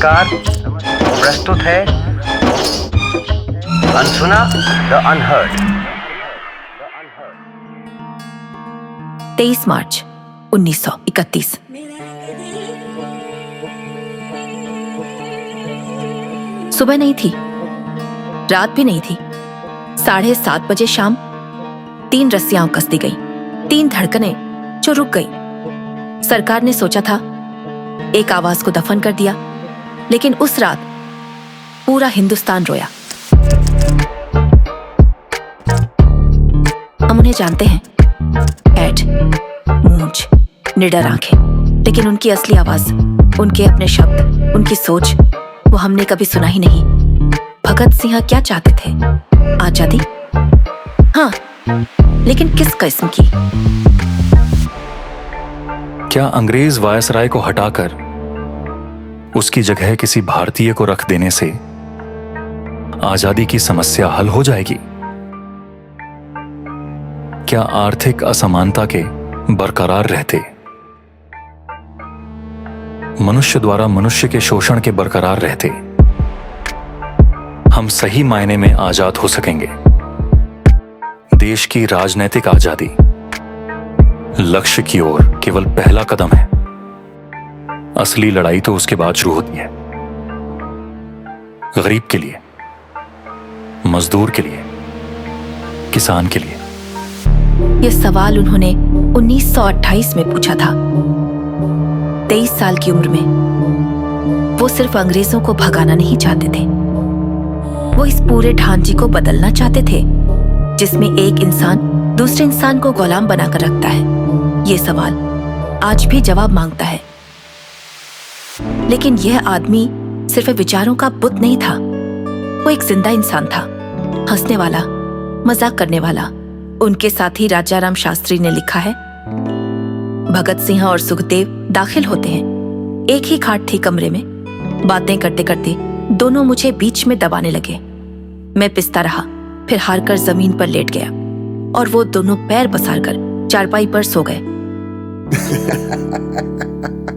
नमस्कार, प्रस्तुत है अनसुना द अनहर्ड। 23 मार्च 1931। सुबह नहीं थी, रात भी नहीं थी। 7:30 बजे शाम 3 रस्सियां कस दी गई, 3 धड़कनें जो रुक गई। सरकार ने सोचा था एक आवाज को दफन कर दिया, लेकिन उस रात पूरा हिंदुस्तान रोया। हम उन्हें जानते हैं, ऐड, मूंछ, निडर आंखें, लेकिन उनकी असली आवाज, उनके अपने शब्द, उनकी सोच वो हमने कभी सुना ही नहीं। भगत सिंह क्या चाहते थे? आजादी? हाँ, लेकिन किस किस्म की? क्या अंग्रेज वायसराय को हटाकर उसकी जगह किसी भारतीय को रख देने से आजादी की समस्या हल हो जाएगी? क्या आर्थिक असमानता के बरकरार रहते, मनुष्य द्वारा मनुष्य के शोषण के बरकरार रहते, हम सही मायने में आजाद हो सकेंगे? देश की राजनैतिक आजादी लक्ष्य की ओर केवल पहला कदम है। असली लड़ाई तो उसके बाद शुरू होती है। गरीब के लिए, मजदूर के लिए, किसान के लिए। यह सवाल उन्होंने 1928 में पूछा था। 23 साल की उम्र में वो सिर्फ अंग्रेजों को भगाना नहीं चाहते थे, वो इस पूरे ढांचे को बदलना चाहते थे जिसमें एक इंसान दूसरे इंसान को गुलाम बनाकर रखता है। ये सवाल आज भी जवाब मांगता है। लेकिन यह आदमी सिर्फ विचारों का बुत नहीं था, वो एक जिंदा इंसान था, हंसने वाला, मजाक करने वाला। उनके साथी राजाराम शास्त्री ने लिखा है, भगत सिंह और सुखदेव दाखिल होते हैं। एक ही खाट थी कमरे में। बातें करते करते दोनों मुझे बीच में दबाने लगे। मैं पिसता रहा, फिर हारकर जमीन पर लेट गया और वो दोनों पैर पसारकर चारपाई पर सो गए।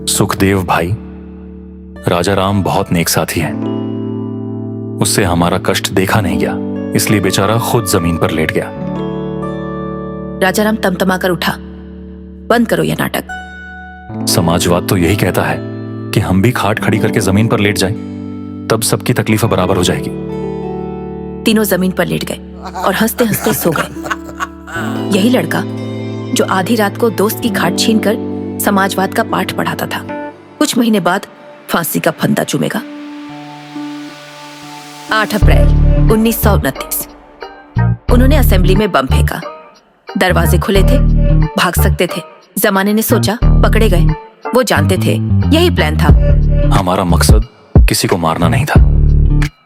सुखदेव भाई, राजाराम बहुत नेक साथी है। उससे हमारा कष्ट देखा नहीं गया, इसलिए बेचारा खुद जमीन पर लेट गया। राजाराम तमतमाकर उठा, बंद करो यह नाटक। समाजवाद तो यही कहता है कि हम भी खाट खड़ी करके जमीन पर लेट जाएं, तब सबकी तकलीफें बराबर हो जाएगी। तीनों जमीन पर लेट गए और हंसते हंसते सो गए। यही लड़का जो आधी रात को दोस्त की खाट छीनकर समाजवाद का पाठ पढ़ाता था, कुछ महीने बाद फांसी का फंदा चूमेगा। 8 अप्रैल 1929। उन्होंने असेंबली में बम फेंका। दरवाजे खुले थे, भाग सकते थे। जमाने ने सोचा, पकड़े गए। वो जानते थे यही प्लान था। हमारा मकसद किसी को मारना नहीं था।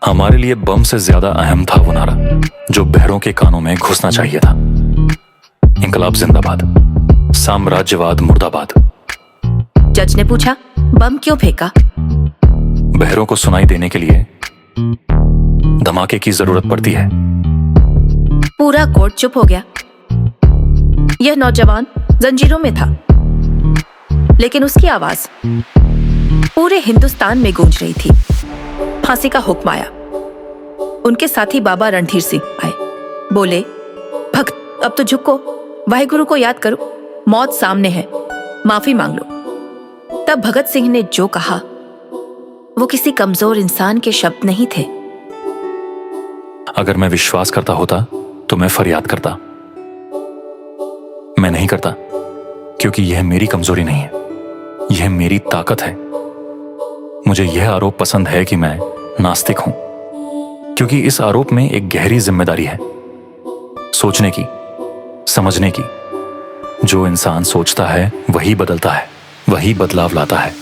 हमारे लिए बम से ज्यादा अहम था वो नारा जो बहरों के कानों में घुसना चाहिए था। इंकलाब जिंदाबाद, साम्राज्यवाद मुर्दाबाद। जज ने पूछा, बम क्यों फेंका? बहरों को सुनाई देने के लिए धमाके की जरूरत पड़ती है। पूरा कोर्ट चुप हो गया। यह नौजवान जंजीरों में था, लेकिन उसकी आवाज पूरे हिंदुस्तान में गूंज रही थी। फांसी का हुक्म आया। उनके साथी बाबा रणधीर सिंह आए, बोले, भक्त, अब तो झुको, वाहिगुरु को याद करो, मौत सामने है, माफी मांग लो। तब भगत सिंह ने जो कहा वो किसी कमजोर इंसान के शब्द नहीं थे। अगर मैं विश्वास करता होता तो मैं फरियाद करता। मैं नहीं करता क्योंकि यह मेरी कमजोरी नहीं है, यह मेरी ताकत है। मुझे यह आरोप पसंद है कि मैं नास्तिक हूं, क्योंकि इस आरोप में एक गहरी जिम्मेदारी है, सोचने की, समझने की। जो इंसान सोचता है वही बदलता है, वही बदलाव लाता है।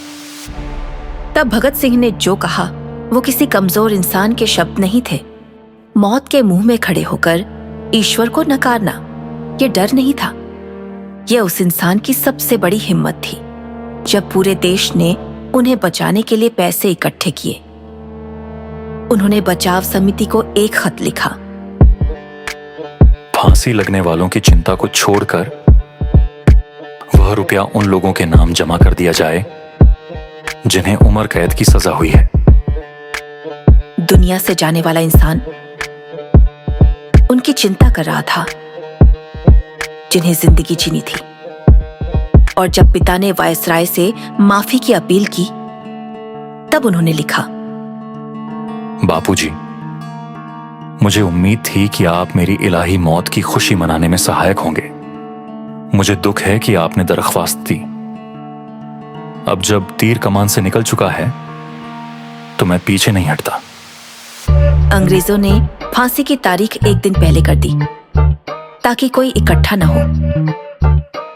तब भगत सिंह ने जो कहा वो किसी कमजोर इंसान के शब्द नहीं थे। मौत के मुंह में खड़े होकर ईश्वर को नकारना ये डर नहीं था, यह उस इंसान की सबसे बड़ी हिम्मत थी। जब पूरे देश ने उन्हें बचाने के लिए पैसे इकट्ठे किए, उन्होंने बचाव समिति को एक खत लिखा। फांसी लगने वालों की चिंता को छोड़कर वह रुपया उन लोगों के नाम जमा कर दिया जाए जिन्हें उम्र कैद की सजा हुई है। दुनिया से जाने वाला इंसान उनकी चिंता कर रहा था जिन्हें जिंदगी जीनी थी। और जब पिता ने वायसराय से माफी की अपील की तब उन्होंने लिखा, बापूजी, मुझे उम्मीद थी कि आप मेरी इलाही मौत की खुशी मनाने में सहायक होंगे। मुझे दुख है कि आपने दरख्वास्त दी। अब जब तीर कमान से निकल चुका है तो मैं पीछे नहीं हटता। अंग्रेजों ने फांसी की तारीख एक दिन पहले कर दी ताकि कोई इकट्ठा न हो।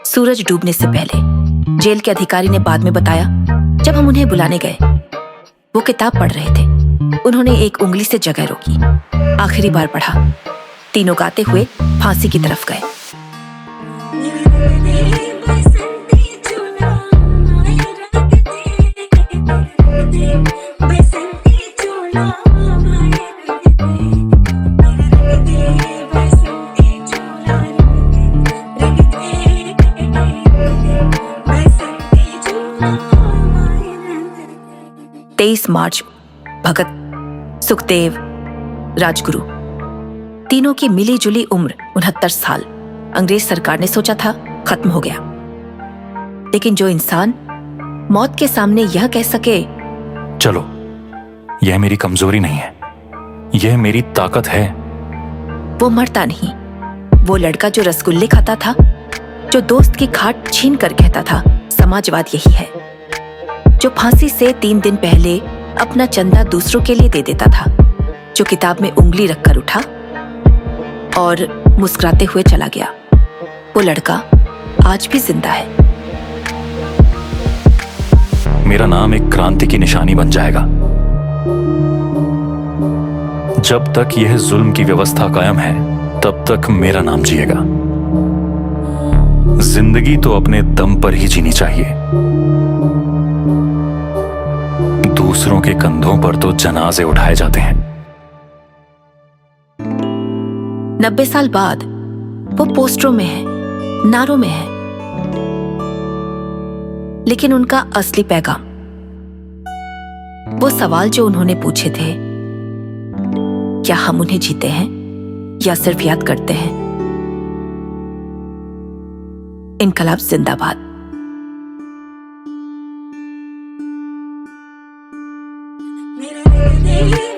सूरज डूबने से पहले जेल के अधिकारी ने बाद में बताया, जब हम उन्हें बुलाने गए वो किताब पढ़ रहे थे। उन्होंने एक उंगली से जगह रोकी, आखिरी बार पढ़ा। तीनों गाते हुए फांसी की तरफ गए। मार्च भगत, सुखदेव, राजगुरु तीनों की मिली जुली उम्र 69 साल। अंग्रेज सरकार ने सोचा था खत्म हो गया, लेकिन जो इंसान मौत के सामने यह कह सके, चलो, यह मेरी कमजोरी नहीं है, यह मेरी ताकत है, वो मरता नहीं। वो लड़का जो रसगुल्ले खाता था, जो दोस्त की खाट छीन कर कहता था समाजवाद यही है, जो फांसी से 3 दिन पहले अपना चंदा दूसरों के लिए दे देता था, जो किताब में उंगली रखकर उठा और मुस्कुराते हुए चला गया, वो लड़का आज भी जिंदा है। मेरा नाम एक क्रांति की निशानी बन जाएगा। जब तक यह जुल्म की व्यवस्था कायम है तब तक मेरा नाम जिएगा। जिंदगी तो अपने दम पर ही जीनी चाहिए। दूसरों के कंधों पर तो जनाजे उठाए जाते हैं। 90 साल बाद वो पोस्टरों में है, नारों में है, लेकिन उनका असली पैगाम, वो सवाल जो उन्होंने पूछे थे, क्या हम उन्हें जीते हैं या सिर्फ याद करते हैं? इनकलाब जिंदाबाद। मेरा